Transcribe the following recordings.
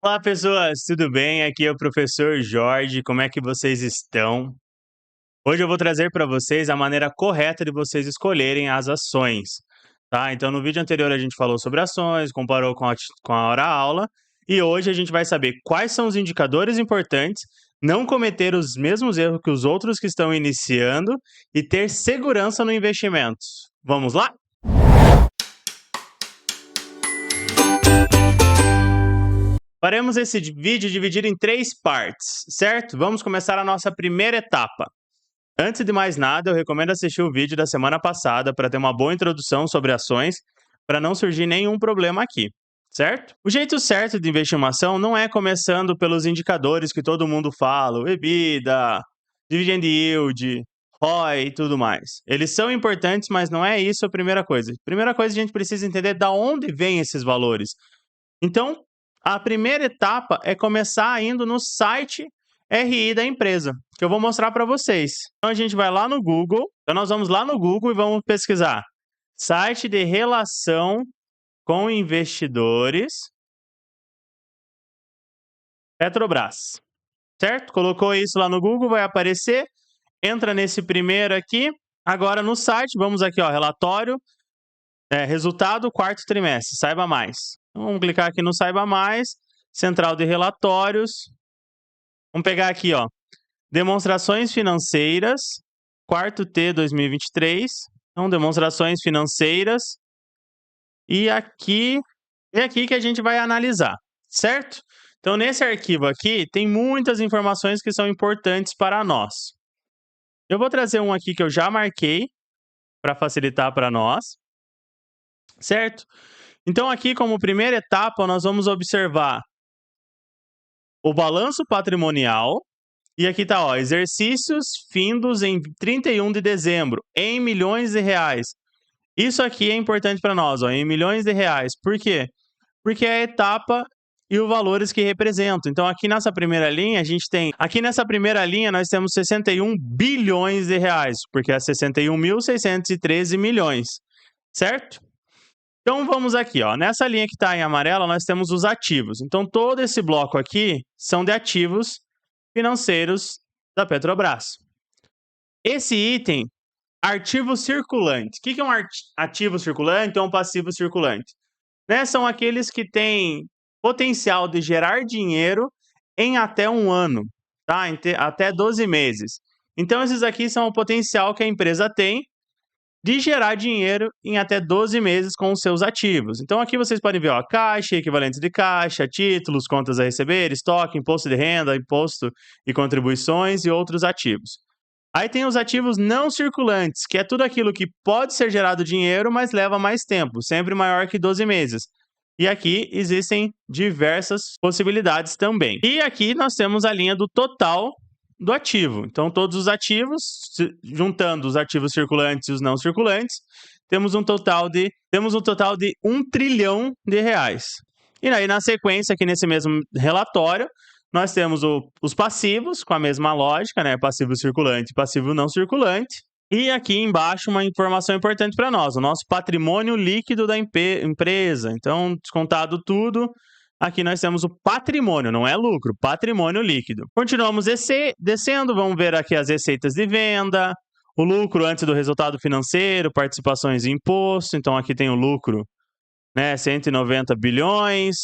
Olá, pessoas, tudo bem? Aqui é o professor Jorge. Como é que vocês estão? Hoje eu vou trazer para vocês a maneira correta de vocês escolherem as ações, tá? Então, no vídeo anterior a gente falou sobre ações, comparou com a hora aula, e hoje a gente vai saber quais são os indicadores importantes, não cometer os mesmos erros que os outros que estão iniciando e ter segurança no investimento. Vamos lá? Faremos esse vídeo dividido em 3 partes, certo? Vamos começar a nossa primeira etapa. Antes de mais nada, eu recomendo assistir o vídeo da semana passada para ter uma boa introdução sobre ações, para não surgir nenhum problema aqui, certo? O jeito certo de investir em uma ação não é começando pelos indicadores que todo mundo fala, o EBITDA, dividend yield, ROI e tudo mais. Eles são importantes, mas não é isso a primeira coisa. Primeira coisa, a gente precisa entender da onde vêm esses valores. Então, a primeira etapa é começar indo no site RI da empresa, que eu vou mostrar para vocês. Então, a gente vai lá no Google. Então, nós vamos lá no Google e vamos pesquisar site de relação com investidores Petrobras, certo? Colocou isso lá no Google, vai aparecer. Entra nesse primeiro aqui. Agora, no site, vamos aqui, ó, relatório, resultado quarto trimestre, saiba mais. Então, vamos clicar aqui no saiba mais, central de relatórios. Vamos pegar aqui, ó, demonstrações financeiras, quarto T 2023. Então, demonstrações financeiras. E aqui é aqui que a gente vai analisar, certo? Então, nesse arquivo aqui, tem muitas informações que são importantes para nós. Eu vou trazer um aqui que eu já marquei para facilitar para nós, certo? Então, aqui, como primeira etapa, nós vamos observar o balanço patrimonial. E aqui tá, ó, exercícios findos em 31 de dezembro, em milhões de reais. Isso aqui é importante para nós, ó, em milhões de reais. Por quê? Porque é a etapa e os valores que representam. Então, aqui nessa primeira linha, a gente tem... Aqui nessa primeira linha, nós temos 61 bilhões de reais, porque é 61.613 milhões, certo? Então, vamos aqui, ó. Nessa linha que está em amarelo, nós temos os ativos. Então, todo esse bloco aqui são de ativos financeiros da Petrobras. Esse item, ativo circulante. O que é um ativo circulante ou um passivo circulante? Né? São aqueles que têm potencial de gerar dinheiro em até um ano, tá? Até 12 meses. Então, esses aqui são o potencial que a empresa tem de gerar dinheiro em até 12 meses com os seus ativos. Então, aqui vocês podem ver, ó, caixa, equivalentes de caixa, títulos, contas a receber, estoque, imposto de renda, imposto e contribuições e outros ativos. Aí tem os ativos não circulantes, que é tudo aquilo que pode ser gerado dinheiro, mas leva mais tempo, sempre maior que 12 meses. E aqui existem diversas possibilidades também. E aqui nós temos a linha do total do ativo. Então, todos os ativos, juntando os ativos circulantes e os não circulantes, temos um total de 1 trilhão de reais. E aí, na sequência, aqui nesse mesmo relatório, nós temos os passivos, com a mesma lógica, né? Passivo circulante e passivo não circulante. E aqui embaixo uma informação importante para nós, o nosso patrimônio líquido da empresa. Então, descontado tudo, aqui nós temos o patrimônio, não é lucro, patrimônio líquido. Continuamos descendo, vamos ver aqui as receitas de venda, o lucro antes do resultado financeiro, participações e imposto. Então, aqui tem o lucro, né, 190 bilhões.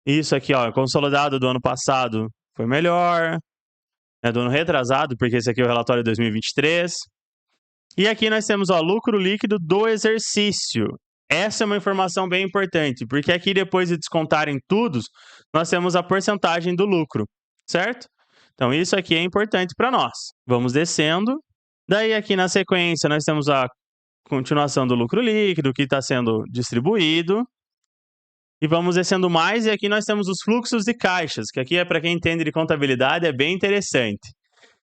Isso aqui, ó, consolidado do ano passado foi melhor, né, do ano retrasado, porque esse aqui é o relatório de 2023. E aqui nós temos, ó, lucro líquido do exercício. Essa é uma informação bem importante, porque aqui depois de descontarem tudo, nós temos a porcentagem do lucro, certo? Então isso aqui é importante para nós. Vamos descendo. Daí aqui na sequência nós temos a continuação do lucro líquido, que está sendo distribuído. E vamos descendo mais, e aqui nós temos os fluxos de caixas, que aqui é para quem entende de contabilidade, é bem interessante.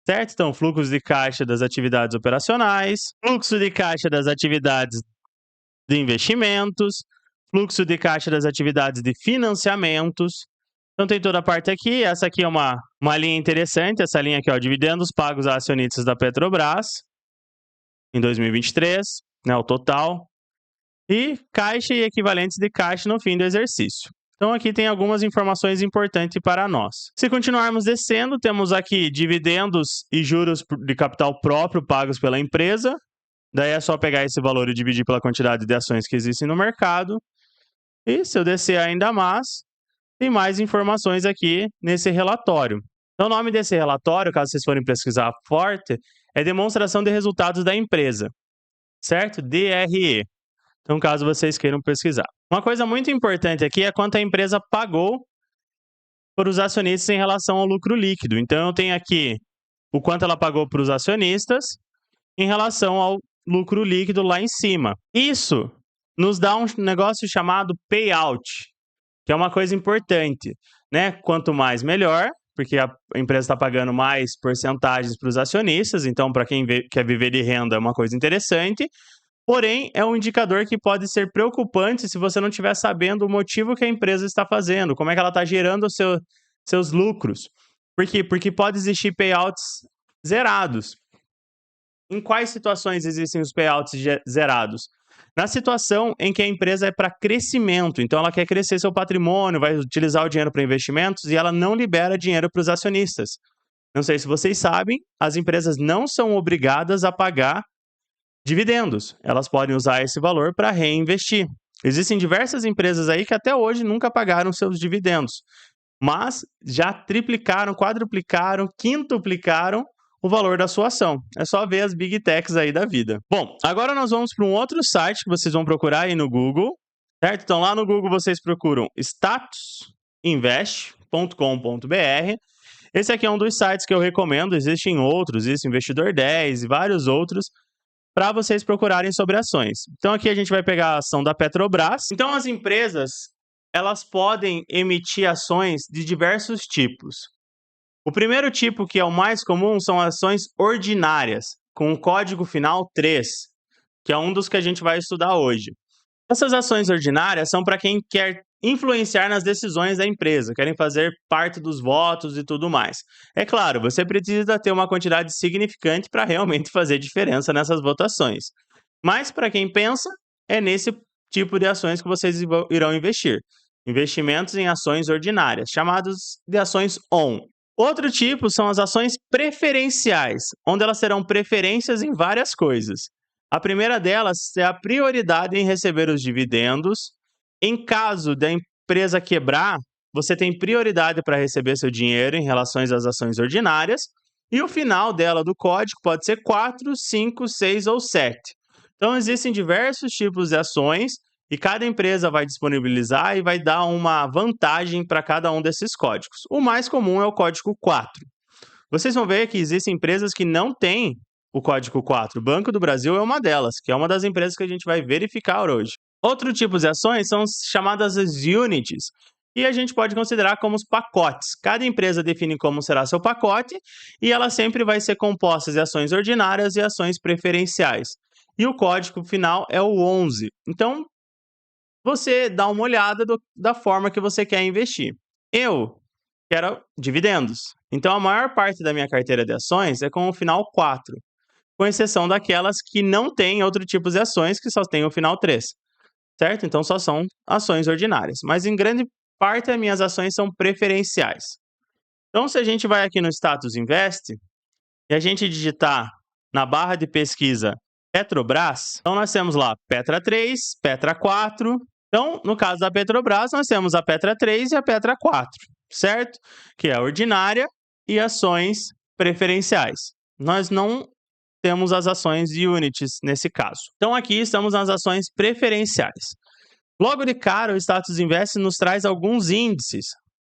Certo? Então, fluxo de caixa das atividades operacionais, fluxo de caixa das atividades de investimentos, fluxo de caixa das atividades de financiamentos. Então, tem toda a parte aqui. Essa aqui é uma linha interessante, essa linha aqui, ó, dividendos pagos a acionistas da Petrobras em 2023, né, o total. E caixa e equivalentes de caixa no fim do exercício. Então, aqui tem algumas informações importantes para nós. Se continuarmos descendo, temos aqui dividendos e juros de capital próprio pagos pela empresa. Daí é só pegar esse valor e dividir pela quantidade de ações que existem no mercado. E se eu descer ainda mais, tem mais informações aqui nesse relatório. Então, o nome desse relatório, caso vocês forem pesquisar forte, é Demonstração de Resultados da Empresa, certo? DRE. Então, caso vocês queiram pesquisar. Uma coisa muito importante aqui é quanto a empresa pagou para os acionistas em relação ao lucro líquido. Então, eu tenho aqui o quanto ela pagou para os acionistas em relação ao lucro líquido lá em cima. Isso nos dá um negócio chamado payout, que é uma coisa importante, né? Quanto mais, melhor, porque a empresa está pagando mais porcentagens para os acionistas, então, para quem quer viver de renda, é uma coisa interessante. Porém, é um indicador que pode ser preocupante se você não estiver sabendo o motivo que a empresa está fazendo, como é que ela está gerando seus lucros. Por quê? Porque pode existir payouts zerados. Em quais situações existem os payouts zerados? Na situação em que a empresa é para crescimento, então ela quer crescer seu patrimônio, vai utilizar o dinheiro para investimentos e ela não libera dinheiro para os acionistas. Não sei se vocês sabem, as empresas não são obrigadas a pagar dividendos. Elas podem usar esse valor para reinvestir. Existem diversas empresas aí que até hoje nunca pagaram seus dividendos, mas já triplicaram, quadruplicaram, quintuplicaram o valor da sua ação. É só ver as Big Techs aí da vida. Bom, agora nós vamos para um outro site que vocês vão procurar aí no Google, certo? Então lá no Google vocês procuram statusinvest.com.br. Esse aqui é um dos sites que eu recomendo, existem outros, existe Investidor 10 e vários outros, para vocês procurarem sobre ações. Então aqui a gente vai pegar a ação da Petrobras. Então as empresas, elas podem emitir ações de diversos tipos. O primeiro tipo, que é o mais comum, são ações ordinárias, com o código final 3, que é um dos que a gente vai estudar hoje. Essas ações ordinárias são para quem quer influenciar nas decisões da empresa, querem fazer parte dos votos e tudo mais. É claro, você precisa ter uma quantidade significante para realmente fazer diferença nessas votações. Mas para quem pensa, é nesse tipo de ações que vocês irão investir. Investimentos em ações ordinárias, chamados de ações ON. Outro tipo são as ações preferenciais, onde elas terão preferências em várias coisas. A primeira delas é a prioridade em receber os dividendos. Em caso da empresa quebrar, você tem prioridade para receber seu dinheiro em relação às ações ordinárias. E o final dela do código pode ser 4, 5, 6 ou 7. Então, existem diversos tipos de ações e cada empresa vai disponibilizar e vai dar uma vantagem para cada um desses códigos. O mais comum é o código 4. Vocês vão ver que existem empresas que não têm o código 4. O Banco do Brasil é uma delas, que é uma das empresas que a gente vai verificar hoje. Outro tipo de ações são chamadas as units, e a gente pode considerar como os pacotes. Cada empresa define como será seu pacote, e ela sempre vai ser composta de ações ordinárias e ações preferenciais. E o código final é o 11. Então, você dá uma olhada da forma que você quer investir. Eu quero dividendos. Então, a maior parte da minha carteira de ações é com o final 4. Com exceção daquelas que não têm outro tipo de ações, que só tem o final 3, certo? Então, só são ações ordinárias. Mas, em grande parte, as minhas ações são preferenciais. Então, se a gente vai aqui no Status Invest, e a gente digitar na barra de pesquisa Petrobras, então nós temos lá Petra 3, Petra 4. Então, no caso da Petrobras, nós temos a Petra 3 e a Petra 4, certo? Que é a ordinária e ações preferenciais. Nós não temos as ações units nesse caso. Então, aqui estamos nas ações preferenciais. Logo de cara, o Status Invest nos traz alguns índices.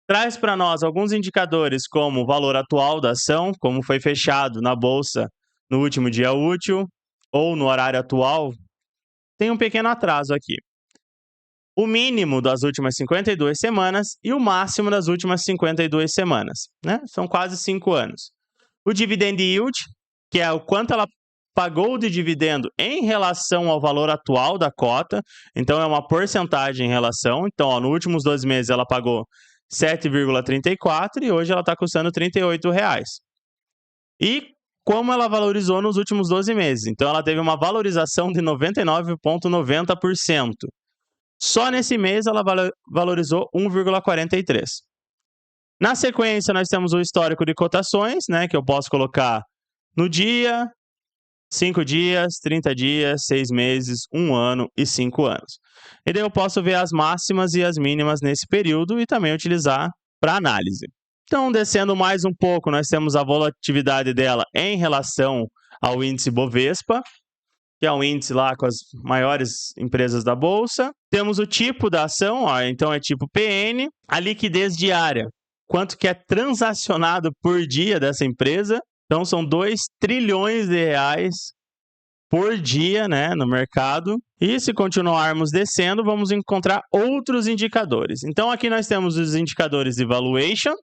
Traz para nós alguns indicadores, como o valor atual da ação, como foi fechado na bolsa no último dia útil, ou no horário atual. Tem um pequeno atraso aqui. O mínimo das últimas 52 semanas e o máximo das últimas 52 semanas, né? São quase 5 anos. O dividend yield, que é o quanto ela pagou de dividendo em relação ao valor atual da cota. Então, é uma porcentagem em relação. Então, ó, nos últimos 12 meses ela pagou 7,34 e hoje ela está custando R$ 38. E como ela valorizou nos últimos 12 meses. Então, ela teve uma valorização de 99,90%. Só nesse mês ela valorizou 1,43. Na sequência, nós temos o histórico de cotações, né, que eu posso colocar no dia, 5 dias, 30 dias, 6 meses, 1 ano e 5 anos. E daí eu posso ver as máximas e as mínimas nesse período e também utilizar para análise. Então, descendo mais um pouco, nós temos a volatilidade dela em relação ao índice Bovespa, que é um índice lá com as maiores empresas da bolsa. Temos o tipo da ação, ó, então é tipo PN, a liquidez diária, quanto que é transacionado por dia dessa empresa. Então são 2 trilhões de reais por dia, né, no mercado. E se continuarmos descendo, vamos encontrar outros indicadores. Então aqui nós temos os indicadores de valuation,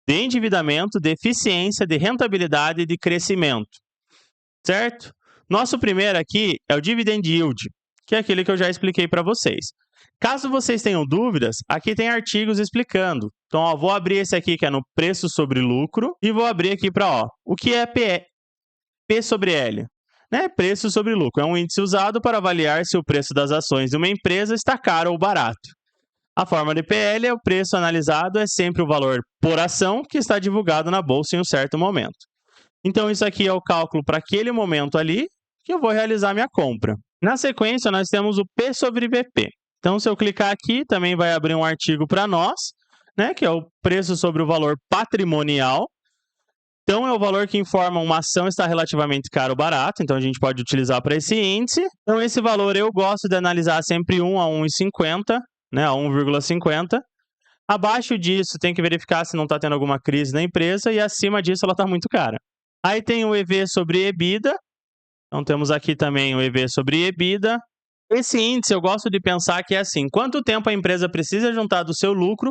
de endividamento, de eficiência, de rentabilidade e de crescimento, certo? Nosso primeiro aqui é o Dividend Yield, que é aquele que eu já expliquei para vocês. Caso vocês tenham dúvidas, aqui tem artigos explicando. Então, ó, vou abrir esse aqui que é no preço sobre lucro e vou abrir aqui para o que é P sobre L. Né? Preço sobre lucro é um índice usado para avaliar se o preço das ações de uma empresa está caro ou barato. A forma de PL é o preço analisado, é sempre o valor por ação que está divulgado na bolsa em um certo momento. Então, isso aqui é o cálculo para aquele momento ali que eu vou realizar minha compra. Na sequência, nós temos o P sobre BP. Então, se eu clicar aqui, também vai abrir um artigo para nós, né, que é o preço sobre o valor patrimonial. Então, é o valor que informa uma ação está relativamente cara ou barata, então a gente pode utilizar para esse índice. Então, esse valor eu gosto de analisar sempre 1 a 1,50, né, a 1,50. Abaixo disso, tem que verificar se não está tendo alguma crise na empresa, e acima disso, ela está muito cara. Aí tem o EV sobre EBITDA. Então, temos aqui também o EV sobre EBITDA. Esse índice eu gosto de pensar que é assim: quanto tempo a empresa precisa juntar do seu lucro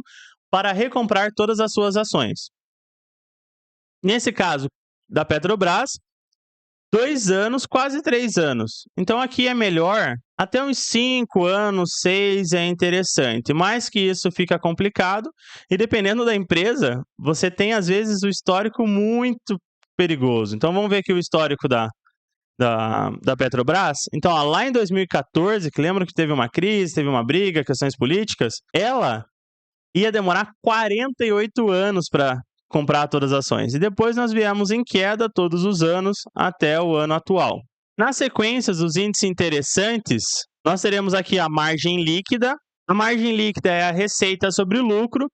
para recomprar todas as suas ações? Nesse caso da Petrobras, 2 anos, quase 3 anos. Então, aqui é melhor, até uns 5 anos, 6 é interessante. Mais que isso fica complicado. E dependendo da empresa, você tem às vezes o histórico muito perigoso. Então, vamos ver aqui o histórico da Petrobras. Então, ó, lá em 2014, que lembram que teve uma crise, teve uma briga, questões políticas, ela ia demorar 48 anos para comprar todas as ações. E depois nós viemos em queda todos os anos até o ano atual. Na sequência dos índices interessantes, nós teremos aqui a margem líquida. A margem líquida é a receita sobre o lucro.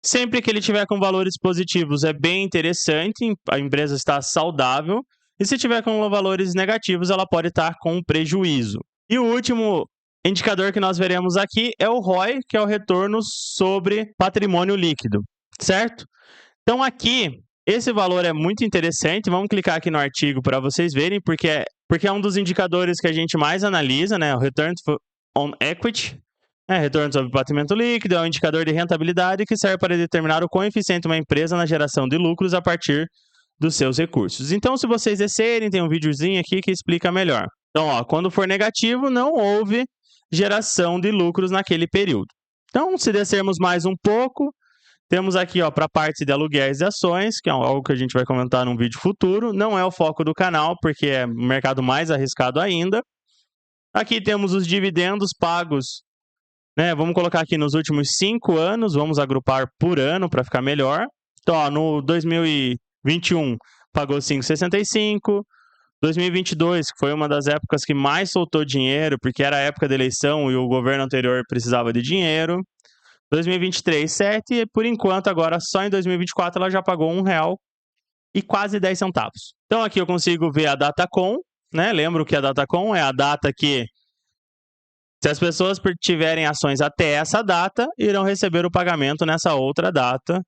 Sempre que ele tiver com valores positivos é bem interessante, a empresa está saudável. E se tiver com valores negativos, ela pode estar com prejuízo. E o último indicador que nós veremos aqui é o ROI, que é o retorno sobre patrimônio líquido, certo? Então aqui, esse valor é muito interessante. Vamos clicar aqui no artigo para vocês verem, porque é um dos indicadores que a gente mais analisa, né? O Return on Equity, retorno sobre patrimônio líquido, é um indicador de rentabilidade que serve para determinar o quão eficiente uma empresa na geração de lucros a partir dos seus recursos. Então, se vocês descerem, tem um videozinho aqui que explica melhor. Então, ó, quando for negativo, não houve geração de lucros naquele período. Então, se descermos mais um pouco, temos aqui para a parte de aluguéis de ações, que é algo que a gente vai comentar num vídeo futuro. Não é o foco do canal, porque é um mercado mais arriscado ainda. Aqui temos os dividendos pagos, né? Vamos colocar aqui nos últimos 5 anos, vamos agrupar por ano para ficar melhor. Então, ó, no 2021 pagou 5,65. 2022, que foi uma das épocas que mais soltou dinheiro, porque era a época da eleição e o governo anterior precisava de dinheiro. 2023, 7, e por enquanto agora só em 2024 ela já pagou R$1 e quase 10 centavos. Então aqui eu consigo ver a Datacom, né? Lembro que a Datacom é a data que, se as pessoas tiverem ações até essa data, irão receber o pagamento nessa outra data.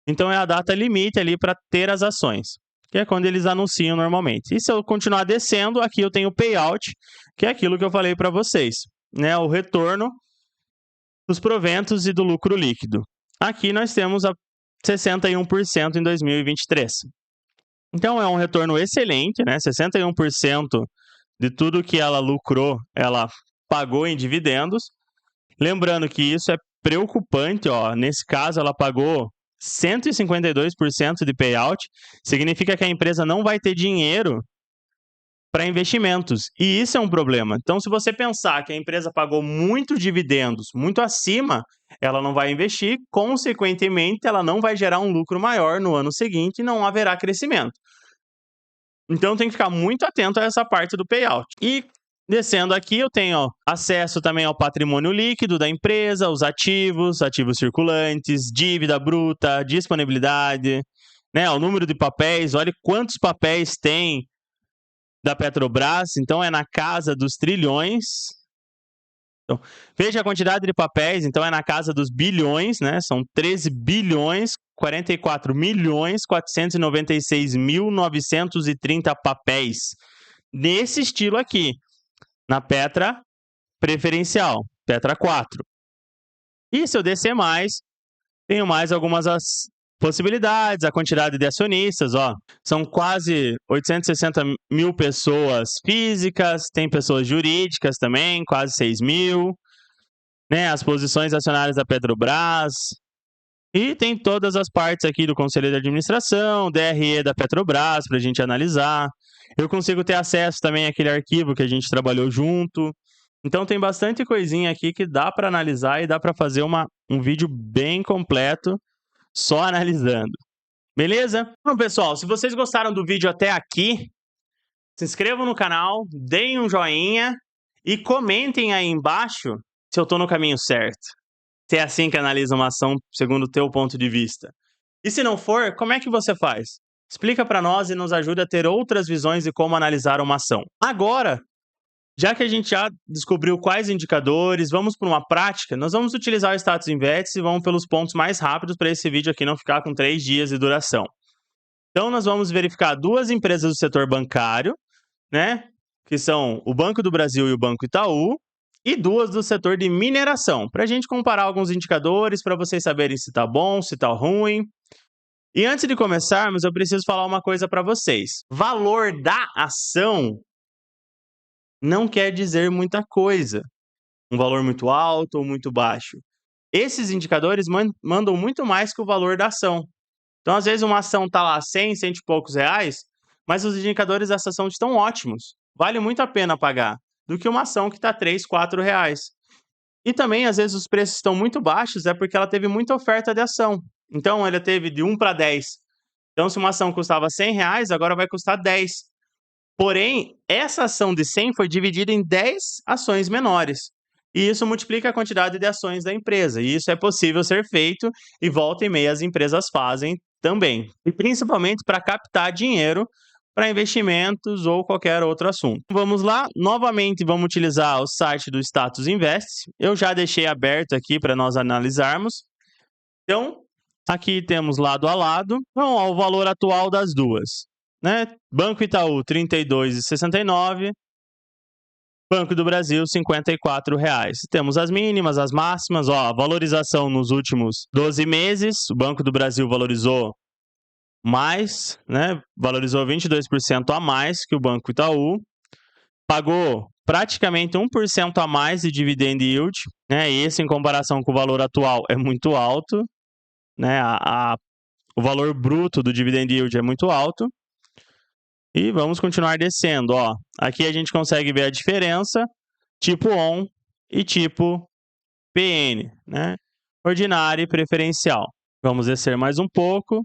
Então é a data limite ali para ter as ações, que é quando eles anunciam normalmente. E se eu continuar descendo, aqui eu tenho o payout, que é aquilo que eu falei para vocês, né? O retorno dos proventos e do lucro líquido. Aqui nós temos a 61% em 2023. Então é um retorno excelente, né? 61% de tudo que ela lucrou, ela pagou em dividendos. Lembrando que isso é preocupante, ó. Nesse caso ela pagou 152% de payout, significa que a empresa não vai ter dinheiro para investimentos. E isso é um problema. Então, se você pensar que a empresa pagou muitos dividendos, muito acima, ela não vai investir, consequentemente, ela não vai gerar um lucro maior no ano seguinte e não haverá crescimento. Então, tem que ficar muito atento a essa parte do payout. E descendo aqui, eu tenho acesso também ao patrimônio líquido da empresa, os ativos, ativos circulantes, dívida bruta, disponibilidade, né, o número de papéis. Olha quantos papéis tem da Petrobras, então é na casa dos trilhões. Então, veja a quantidade de papéis, então é na casa dos bilhões, né? São 13 bilhões, 44 milhões, 496.930 papéis. Nesse estilo aqui, na Petra Preferencial, Petra 4. E se eu descer mais, tenho mais algumas possibilidades, a quantidade de acionistas, ó, são quase 860 mil pessoas físicas, tem pessoas jurídicas também, quase 6 mil, né, as posições acionárias da Petrobras, e tem todas as partes aqui do Conselho de Administração, DRE da Petrobras, para a gente analisar. Eu consigo ter acesso também àquele arquivo que a gente trabalhou junto. Então tem bastante coisinha aqui que dá para analisar e dá para fazer um vídeo bem completo só analisando. Beleza? Bom, pessoal, se vocês gostaram do vídeo até aqui, se inscrevam no canal, deem um joinha e comentem aí embaixo se eu estou no caminho certo. Se é assim que analisa uma ação segundo o teu ponto de vista. E se não for, como é que você faz? Explica para nós e nos ajuda a ter outras visões de como analisar uma ação. Agora, já que a gente já descobriu quais indicadores, vamos para uma prática, nós vamos utilizar o Status Invest e vamos pelos pontos mais rápidos para esse vídeo aqui não ficar com 3 dias de duração. Então, nós vamos verificar duas empresas do setor bancário, né, que são o Banco do Brasil e o Banco Itaú, e duas do setor de mineração, para a gente comparar alguns indicadores, para vocês saberem se está bom, se está ruim. E antes de começarmos, eu preciso falar uma coisa para vocês. Valor da ação não quer dizer muita coisa. Um valor muito alto ou muito baixo. Esses indicadores mandam muito mais que o valor da ação. Então, às vezes, uma ação está lá 100, 100 e poucos reais, mas os indicadores dessa ação estão ótimos. Vale muito a pena pagar do que uma ação que está 3, 4 reais. E também, às vezes, os preços estão muito baixos, é porque ela teve muita oferta de ação. Então, ela teve de 1 para 10. Então, se uma ação custava 100 reais, agora vai custar 10. Porém, essa ação de 100 foi dividida em 10 ações menores. E isso multiplica a quantidade de ações da empresa. E isso é possível ser feito e volta e meia as empresas fazem também. E principalmente para captar dinheiro para investimentos ou qualquer outro assunto. Vamos lá, novamente vamos utilizar o site do Status Invest. Eu já deixei aberto aqui para nós analisarmos. Então, aqui temos lado a lado, então, ó, o valor atual das duas. Né? Banco Itaú, R$ 32,69. Banco do Brasil, R$ 54,00. Temos as mínimas, as máximas. Ó, a valorização nos últimos 12 meses. O Banco do Brasil valorizou mais, né? Valorizou 22% a mais que o Banco Itaú. Pagou praticamente 1% a mais de dividend yield. Né? E esse, em comparação com o valor atual, é muito alto. Né? O valor bruto do dividend yield é muito alto. E vamos continuar descendo, ó. Aqui a gente consegue ver a diferença, tipo ON e tipo PN, né? Ordinário e preferencial. Vamos descer mais um pouco.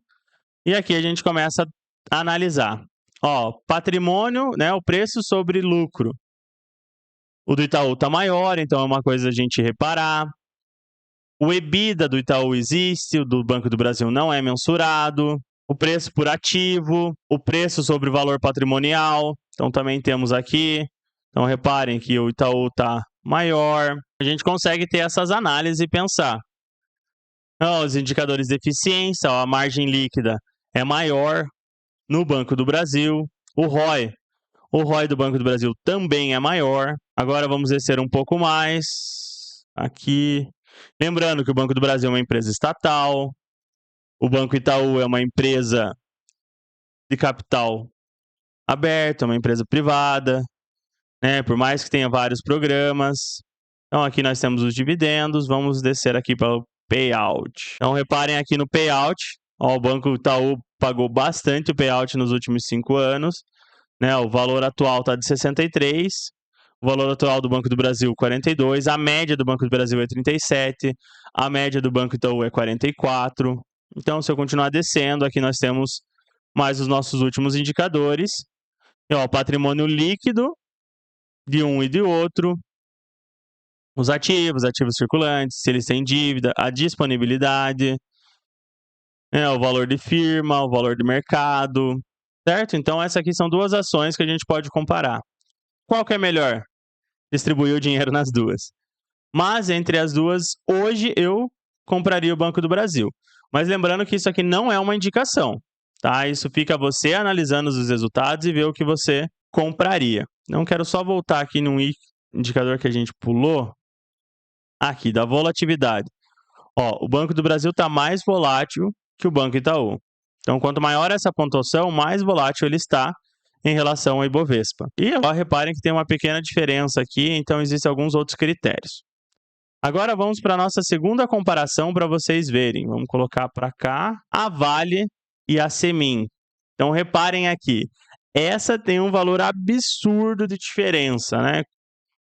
E aqui a gente começa a analisar. Ó, patrimônio, né? O preço sobre lucro. O do Itaú está maior, então é uma coisa a gente reparar. O EBITDA do Itaú existe, o do Banco do Brasil não é mensurado. O preço por ativo, o preço sobre o valor patrimonial, então também temos aqui. Então reparem que o Itaú está maior. A gente consegue ter essas análises e pensar. Então, os indicadores de eficiência, ó, a margem líquida é maior no Banco do Brasil. O ROI do Banco do Brasil também é maior. Agora vamos descer um pouco mais. Aqui. Lembrando que o Banco do Brasil é uma empresa estatal. O Banco Itaú é uma empresa de capital aberto, é uma empresa privada, né? Por mais que tenha vários programas. Então, aqui nós temos os dividendos. Vamos descer aqui para o payout. Então, reparem aqui no payout. Ó, o Banco Itaú pagou bastante o payout nos últimos 5 anos. né? O valor atual está de 63, o valor atual do Banco do Brasil 42, a média do Banco do Brasil é 37, a média do Banco Itaú é 44. Então, se eu continuar descendo, aqui nós temos mais os nossos últimos indicadores. E, ó, patrimônio líquido de um e de outro, os ativos circulantes, se eles têm dívida, a disponibilidade, o valor de firma, o valor de mercado, certo? Então, essas aqui são duas ações que a gente pode comparar. Qual que é melhor? Distribuir o dinheiro nas duas. Mas, entre as duas, hoje eu compraria o Banco do Brasil. Mas lembrando que isso aqui não é uma indicação, tá? Isso fica você analisando os resultados e ver o que você compraria. Não quero só voltar aqui num indicador que a gente pulou, aqui, da volatilidade. Ó, o Banco do Brasil está mais volátil que o Banco Itaú. Então, quanto maior essa pontuação, mais volátil ele está em relação ao Ibovespa. E ó, reparem que tem uma pequena diferença aqui, então existem alguns outros critérios. Agora vamos para a nossa segunda comparação para vocês verem. Vamos colocar para cá a Vale e a Semin. Então, reparem aqui. Essa tem um valor absurdo de diferença, né?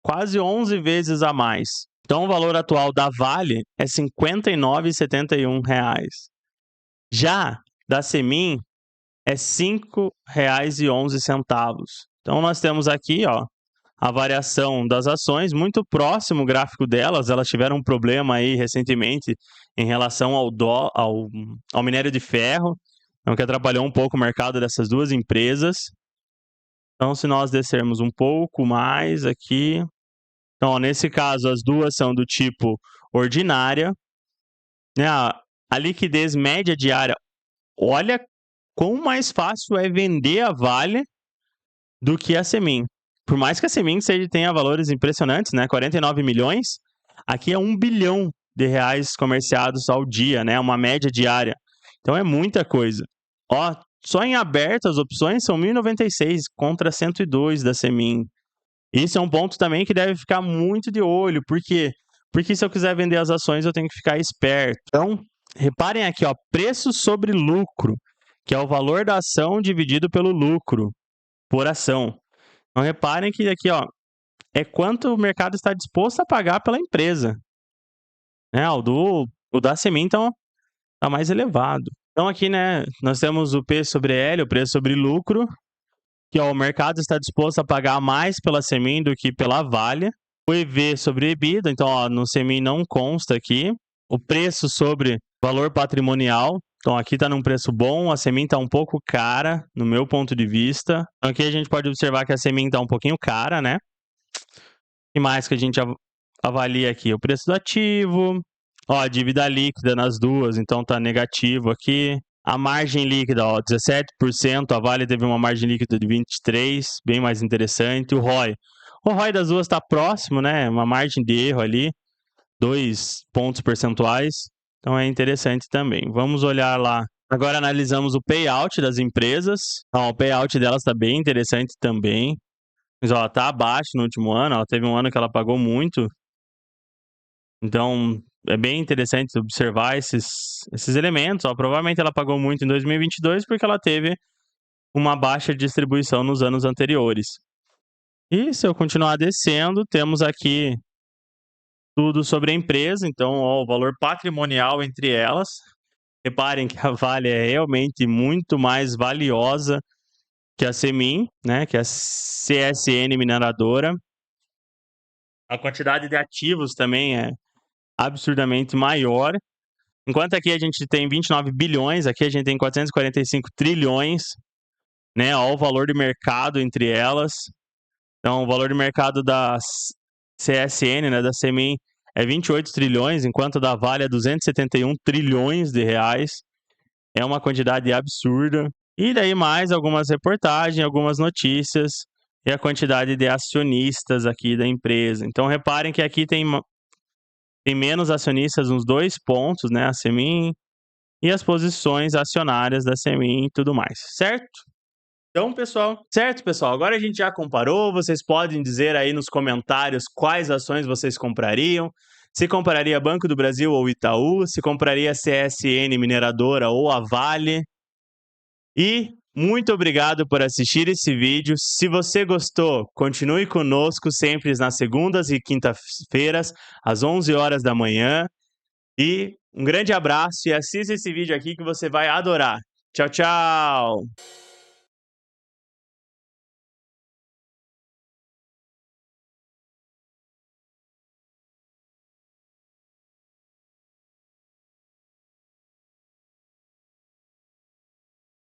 Quase 11 vezes a mais. Então, o valor atual da Vale é R$ 59,71. Já da Semin é R$ 5,11. Então, nós temos aqui, ó, a variação das ações, muito próximo o gráfico delas. Elas tiveram um problema aí recentemente em relação ao minério de ferro, então, que atrapalhou um pouco o mercado dessas duas empresas. Então, se nós descermos um pouco mais aqui, então, ó, nesse caso, as duas são do tipo ordinária, né? A liquidez média diária, olha quão mais fácil é vender a Vale do que a Semin. Por mais que a Semin tenha valores impressionantes, né? 49 milhões, aqui é 1 bilhão de reais comerciados ao dia, né? Uma média diária. Então é muita coisa. Ó, só em aberto as opções são 1.096 contra 102 da Semin. Isso é um ponto também que deve ficar muito de olho. Por quê? Porque se eu quiser vender as ações, eu tenho que ficar esperto. Então, reparem aqui, ó, preço sobre lucro, que é o valor da ação dividido pelo lucro por ação. Então, reparem que aqui, ó, é quanto o mercado está disposto a pagar pela empresa. O da Semin, então, está mais elevado. Então, aqui, né, nós temos o P sobre L, o preço sobre lucro, que ó, o mercado está disposto a pagar mais pela Semin do que pela Vale. O EV sobre EBITDA, então ó, no Semin não consta aqui. O preço sobre valor patrimonial, então aqui está num preço bom, a Semin está um pouco cara, no meu ponto de vista. Então, aqui a gente pode observar que a Semin está um pouquinho cara, né? E mais que a gente avalia aqui? O preço do ativo, ó, a dívida líquida nas duas, então está negativo aqui. A margem líquida, ó, 17%, a Vale teve uma margem líquida de 23%, bem mais interessante. O ROI. O ROI das duas está próximo, né? Uma margem de erro ali, 2 pontos percentuais. Então é interessante também. Vamos olhar lá. Agora analisamos o payout das empresas. Ó, o payout delas está bem interessante também. Mas ó, tá abaixo no último ano. Ó, teve um ano que ela pagou muito. Então, é bem interessante observar esses elementos. Ó, provavelmente ela pagou muito em 2022 porque ela teve uma baixa distribuição nos anos anteriores. E se eu continuar descendo, temos aqui tudo sobre a empresa. Então, ó, o valor patrimonial entre elas. Reparem que a Vale é realmente muito mais valiosa que a Semin, né, que a CSN mineradora. A quantidade de ativos também é absurdamente maior. Enquanto aqui a gente tem 29 bilhões, aqui a gente tem 445 trilhões, né? Olha o valor de mercado entre elas. Então, o valor de mercado da CSN, né, da Semin, é 28 trilhões, enquanto da Vale é 271 trilhões de reais. É uma quantidade absurda. E daí mais algumas reportagens, algumas notícias e a quantidade de acionistas aqui da empresa. Então, reparem que aqui tem menos acionistas nos 2 pontos, né, a Semin e as posições acionárias da Semin e tudo mais, certo? Então, pessoal, certo, pessoal? Agora a gente já comparou, vocês podem dizer aí nos comentários quais ações vocês comprariam, se compraria Banco do Brasil ou Itaú, se compraria CSN Mineradora ou a Vale. E muito obrigado por assistir esse vídeo. Se você gostou, continue conosco sempre nas segundas e quintas-feiras, às 11 horas da manhã. E um grande abraço e assista esse vídeo aqui que você vai adorar. Tchau, tchau!